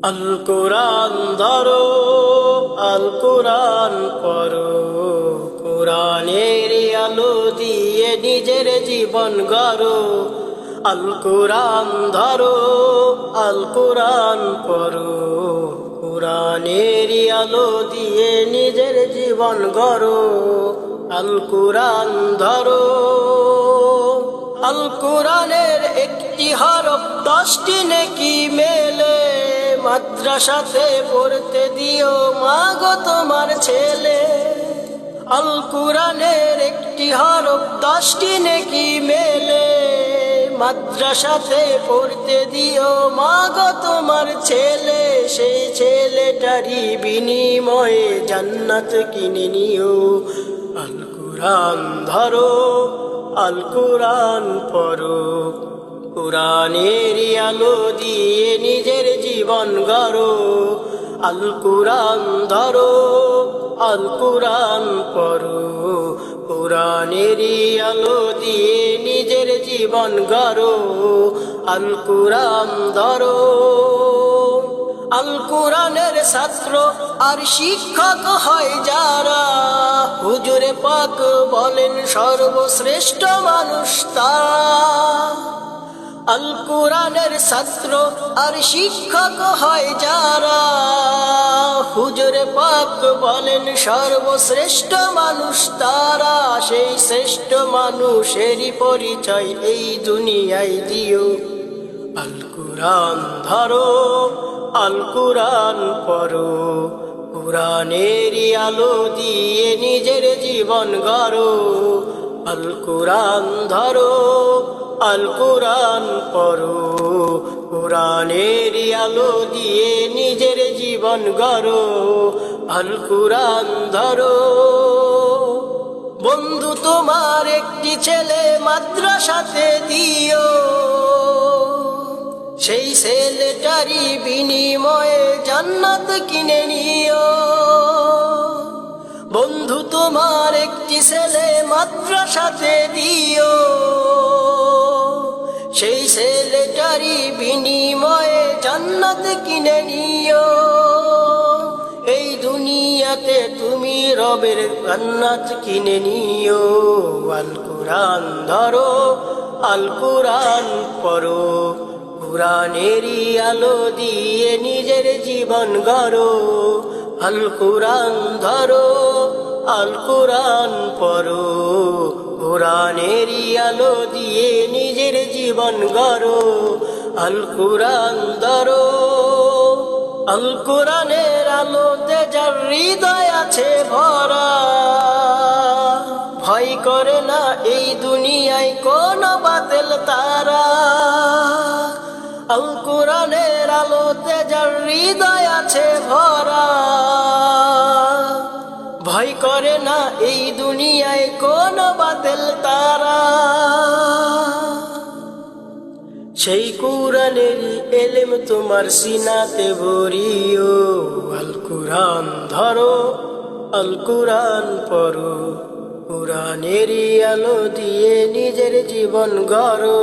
আল কোরআন ধরো, আল কোরআন পড়ো, কোরআনের আলো দিয়ে নিজের জীবন গড়ো। আল কোরআন ধরো, আল কোরআন পড়ো, কোরআনের আলো দিয়ে নিজের জীবন গড়ো। আল কোরআন ধরো, আল কোরআনের একটি হরফ 10টি নেকি মেলে। মাদ্রাসাতে পড়তে দিও মাগো তোমার ছেলে। আল কোরআনের একটি হরফ 10টি নেকি মেলে। মাদ্রাসাতে পড়তে দিও মাগো তোমার ছেলে। সেই ছেলেটারই বিনিময়ে জান্নাত কিনে নিও। আল কোরআন ধরো, আল কোরআন পড়ো, কোরআনের আলো দিয়ে নিজের জীবন গড়ো। আল কোরআন ধরো, আল কোরআন পড়ো, কোরআনের আলো দিয়ে নিজের জীবন গড়ো। আল কোরআন ধরো, আল কোরআনের ছাত্র আর শিক্ষক হয় যারা, হুজুরে পাক বলেন সর্বশ্রেষ্ঠ মানুষ তারা। আল কোরআনের ছাত্র আর শিক্ষক হয় যারা, হুজুরে পাক বলেন সর্বশ্রেষ্ঠ মানুষ তারা। সেই শ্রেষ্ঠ মানুষেরই পরিচয় এই দুনিয়ায় দিও। আল কোরআন ধরো, আল কোরআন পড়ো, কোরআনের আলো দিয়ে নিজের জীবন গড়ো। আল কোরআন ধরো, আল কোরআন পড়ো, কোরআনের আলো দিয়ে নিজের জীবন গড়ো। আল কোরআন ধরো, বন্ধু তোমার একটি ছেলে মাদ্রাসাতে দিও। সেই ছেলেটারই বিনিময়ে জান্নাত কিনে নিও। বন্ধু তোমার একটি ছেলে মাদ্রাসাতে দিও। সেই ছেলেটারই বিনিময়ে জান্নাত কিনে নিও। এই দুনিয়াতে তুমি রবের জান্নাত কিনে নিও। আল কোরআন ধরো, আল কোরআন পড়ো, কোরআনের আলো দিয়ে নিজের জীবন গড়ো। আল কোরআন ধরো, আল কোরআন পড়ো, কোরআনের আলো দিয়ে নিজের জীবন গড়ো। আল কোরআন ধরো, আল কোরআনের আলোতে যার হৃদয় আছে ভরা, ভয় করে না এই দুনিয়ায় কোন বাতিল তারা। আল কোরআনের আলোতে যার হৃদয় আছে ভরা, ভয় করে না এই দুনিয়ায় কোন বাতিল তারা। সেই কোরআনের এলেম তোমার সিনাতে ভরিও। আল কোরআন ধরো, আল কোরআন পড়ো, কোরআনের আলো দিয়ে নিজের জীবন গড়ো।